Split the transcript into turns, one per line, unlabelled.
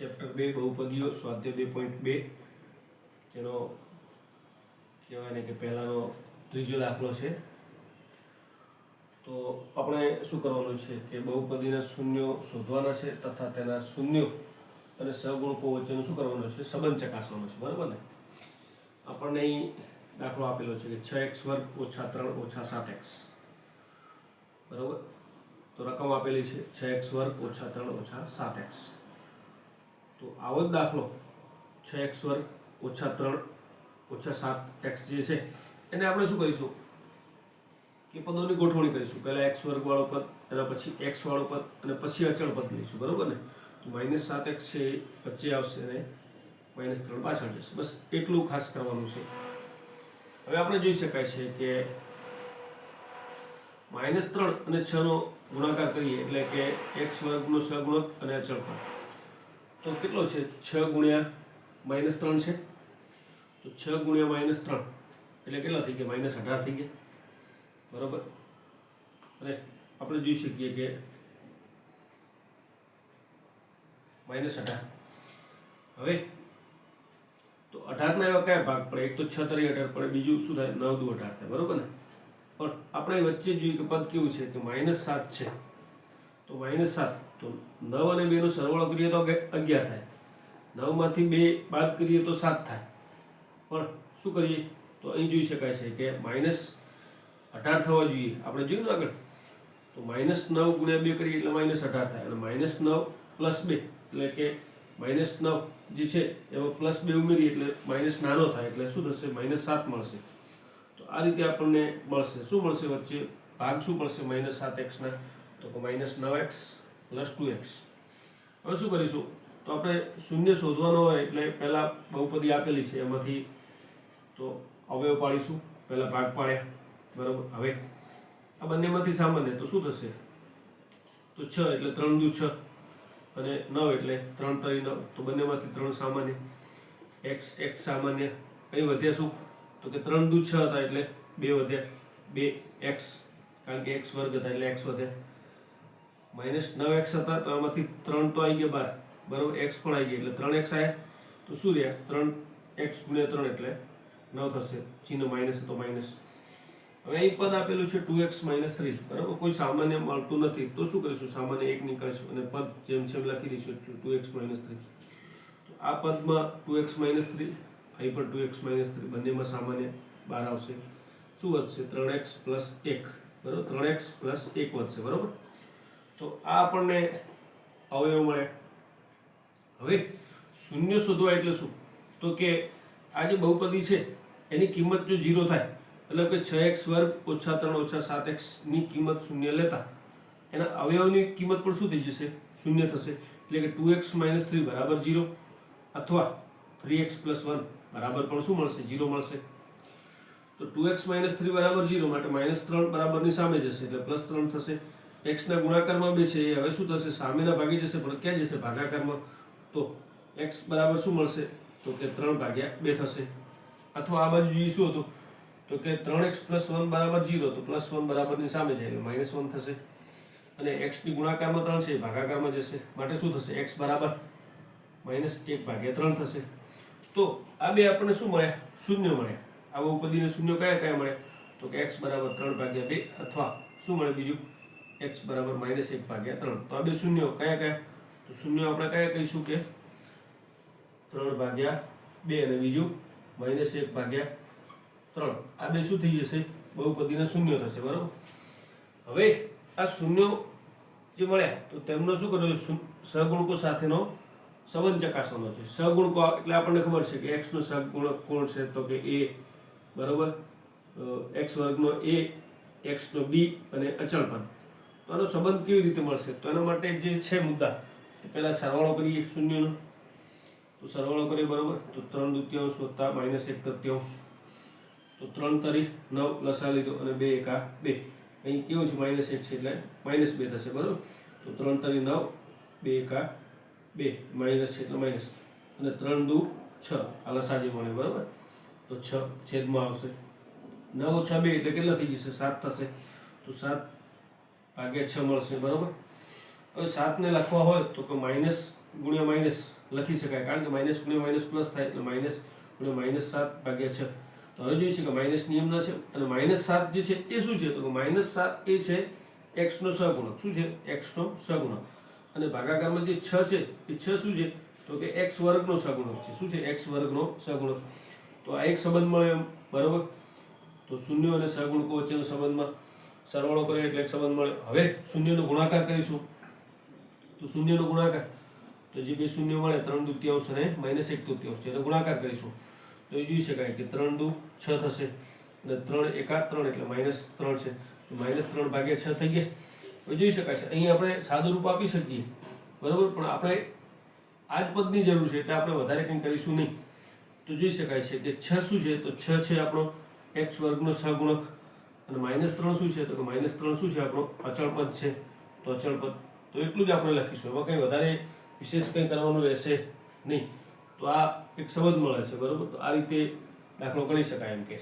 Chapter 2 બહુપદીઓ સ્વાધ્યાય 2.2 જેનો કહેવાય ને કે પહેલાનો ત્રીજો દાખલો છે। તો આપણે શું કરવાનું છે કે બહુપદીના શૂન્યો શોધવાના છે તથા તેના શૂન્યો અને સહગુણકો વચ્ચેનું શું કરવાનું છે સંબંધ ચકાસવાનો છે, બરાબર ને। આપણને અહીં દાખલો આપેલો છે કે 6x વર્ગ ઓછા 3 ઓછા 7x, બરાબર। તો રકમ આપેલી છે 6x વર્ગ ઓછા 3 ઓછા 7x। તો આવો જ દાખલો 6x વર્ગ ઓછા 3 ઓછા 7x જે છે એને આપણે શું કરીશું કે પદોની ગોઠવણી કરીશું। પહેલા x વર્ગ વાળો પદ, એના પછી x વાળો પદ અને પછી અચળ પદ લઈશું, બરાબર ને। તો -7x છે વચ્ચે આવશે અને -3 પાછળ જશે, બસ એટલું ખાસ કરવાનું છે। હવે આપણે જોઈ શકાય છે કે -3 અને 6 નો ગુણાકાર કરીએ એટલે કે x વર્ગનો સહગુણક અને અચળ પદ, તો કેટલો છે 6 ગુણ્યા -3 છે। તો 6 ગુણ્યા -3 એટલે કેટલા થઈ ગયા -18 થઈ ગયા, બરાબર। અને આપણે જોઈ શકીએ કે -18 હવે તો 18 ના એવા કયા ભાગ પડે, એક તો 6 તરી 18 પડે, બીજું શું થાય 9 દુ 18 થાય, બરાબર ને। પણ આપણે વચ્ચે જોઈએ કે પદ કેવું છે કે -7 છે, તો -7 તો 9 અને 2 નો સરવાળો કરીએ તો 11 થાય, 9 માંથી 2 બાદ કરીએ તો 7 થાય। પણ શું કરીએ તો અહીં જોઈ શકાય છે કે -18 થવા જોઈએ, આપણે જોયું ને આગળ। તો -9 ગુણ્યા 2 કરીએ એટલે -18 થાય અને -9 પ્લસ 2 એટલે કે -9 જે છે એમાં +2 ઉમેરીએ એટલે માઇનસ નાનો થાય એટલે શું થશે -7 મળશે। તો આ રીતે આપણને મળશે, શું મળશે વચ્ચે ભાગ શું મળશે -7x ના, તો કે -9x + 2x। હવે શું કરીશું તો આપણે શૂન્ય શોધવાનો હોય એટલે પહેલા બહુપદી આપેલી છે એમાંથી તો અવયવ પાડીશું, પહેલા ભાગ પાડ્યા, બરાબર। હવે આ બંનેમાંથી સામાન્ય તો શું થશે, તો 6 એટલે 3 દુ 6 અને 9 એટલે 3 તરી 9, તો બંનેમાંથી 3 સામાન્ય, x સામાન્ય, અહીં વધ્યા શું તો કે 3 દુ 6 હતા એટલે 2 વધ્યા 2x, કારણ કે x વર્ગ હતા એટલે x વધ્યા, -9x હતા તો આમાંથી 3 તો આવી ગયા બહાર, બરાબર, x પણ આવી ગયા એટલે 3x આવ્યા, તો શું રહ્યા 3x ગુણ્યા 3 એટલે 9 થશે, ચિહ્ન માઇનસ તો માઇનસ। હવે અહીં પદ આપેલું છે 2x - 3, બરાબર, કોઈ સામાન્ય મળતું નથી તો શું કરીશું સામાન્ય 1 નીકાળીશું અને પદ જેમ છે એમ લખી દઈશું 2x - 3। તો આ પદમાં 2x - 3, અહીં પણ 2x - 3, બંનેમાં સામાન્ય બહાર આવશે, શું વધશે 3x + 1, બરાબર, 3x + 1 વધશે, બરાબર। તો આ આપણને અવયવ મળે। હવે શૂન્ય શોધવા એટલે શું તો કે આ જે બહુપદી છે એની કિંમત જો 0 થાય એટલે કે 6x વર્ગ ઓછા 3 ઓછા 7x ની કિંમત શૂન્ય લેતા એના અવયવની કિંમત પણ શું થઈ જશે શૂન્ય થશે, એટલે કે 2x - 3 બરાબર 0 અથવા 3x + 1 બરાબર પણ શું મળશે 0 મળશે। તો 2x - 3 બરાબર 0 માટે -3 બરાબરની સામે જશે એટલે +3 થશે, x ના ગુણાકારમાં 2 છે એ હવે શું થશે સામેના ભાગે જશે પણ ક્યાં જશે ભાગાકારમાં, તો x બરાબર શું મળશે તો કે 3/2 થશે, અથવા આ બાજુ જોઈએ શું હતું તો કે 3x + 1 બરાબર 0, તો +1 બરાબરની સામે જાય એટલે -1 થશે, અને x ની ગુણાકારમાં 3 છે ભાગાકારમાં જશે માટે શું થશે x બરાબર -1/3 થશે। તો આ બે આપણને શું મળ્યા શૂન્ય મળ્યા। આ બહુપદીને શૂન્ય કયા કયા મળે તો કે x બરાબર 3/2 અથવા શું મળે બીજું x બરાબર -1/3। તો આ બે શૂન્ય કયા કયા તો શૂન્ય આપણે કયા કહીશું કે 3/2 અને બીજું -1/3, આ બે શું થઈ જશે બહુપદીના શૂન્ય થશે, બરાબર। હવે આ શૂન્યો જે મળ્યા તો તેમનો શું કરવું સહગુણકો સાથેનો સંબંધ ચકાસવાનો છે। સહગુણકો એટલે આપણને ખબર છે કે x નો સહગુણક કોણ છે તો કે a, બરાબર, x વર્ગનો a, x નો b અને અચળ પદ। તો આનો સંબંધ કેવી રીતે મળશે તો એના માટે જે છે મુદ્દા પહેલા સરવાળો કરીએ શૂન્યનો, તો સરવાળો કરીએ, બરાબર, તો 3 દૂતીયાંશ વત્તા -1/3, તો 3 તરી 9 લસા લીધો અને 2 એકા 2, અહીં કેવું છે -1 છે એટલે -2 થશે, બરાબર। તો 3 તરી 9, 2 એકા 2, માઇનસ છે એટલે માઇનસ, અને 3 દુ 6 આ લસા જે મળે, બરાબર, તો 6 છેદમાં આવશે, 9 - 2 એટલે કેટલા થઈ જશે 7 થશે, તો 7/6 મળશે, બરાબર। હવે 7 ને લખવા હોય તો કે માઇનસ ગુણ્યા માઇનસ લખી શકાય, કારણ કે માઇનસ ગુણ્યા માઇનસ પ્લસ થાય એટલે માઇનસ ગુણ્યા માઇનસ 7 ભાગ્યા 6. તો હવે જોઈશું કે માઇનસ નિયમના છે અને માઇનસ 7 જે છે એ શું છે તો કે માઇનસ 7 એ છે x નો સહગુણક. શું છે? x નો સહગુણક. અને ભાગાકારમાં જે 6 છે એ 6 શું છે તો કે x વર્ગનો સહગુણક છે. શું છે? x વર્ગનો સહગુણક. તો આ એક સંબંધ મળે એમ, બરાબર. તો શૂન્ય અને સહગુણકો વચ્ચેનો સંબંધમાં સરવાળો કરીએ એટલે એક સંબંધ મળે. હવે શૂન્યનો ગુણાકાર કરીશું તો શૂન્યનો ગુણાકાર તો જે બે શૂન્ય મળે 3 દૂતીયાંશ અને -1 તૃતીયાંશ જેનો ગુણાકાર કરીશું તો એ જોઈ શકાય કે 3 દુ 6 થશે અને 3 એકા 3 એટલે -3 છે. -3 ભાગ્યા 6 થઈ ગયા. હવે જોઈ શકાય છે અહીં આપણે સાદું રૂપ આપી શકીએ, બરાબર, પણ આપણે આ જ પદની જરૂર છે એટલે આપણે વધારે કંઈ કરીશું નહીં. તો જોઈ શકાય છે કે 6 શું છે તો 6 છે આપણો x વર્ગનો સહગુણક અને -3 શું છે તો કે -3 શું છે આપણો અચળ પદ છે. તો અચળ પદ તો એટલું જ આપણે લખીશું, એમાં કંઈ વધારે વિશેષ કંઈ કરવાનું રહેશે નહીં. તો આ એક સંબંધ મળે છે, બરાબર. તો આ રીતે દાખલો ગણી શકાય એમ કે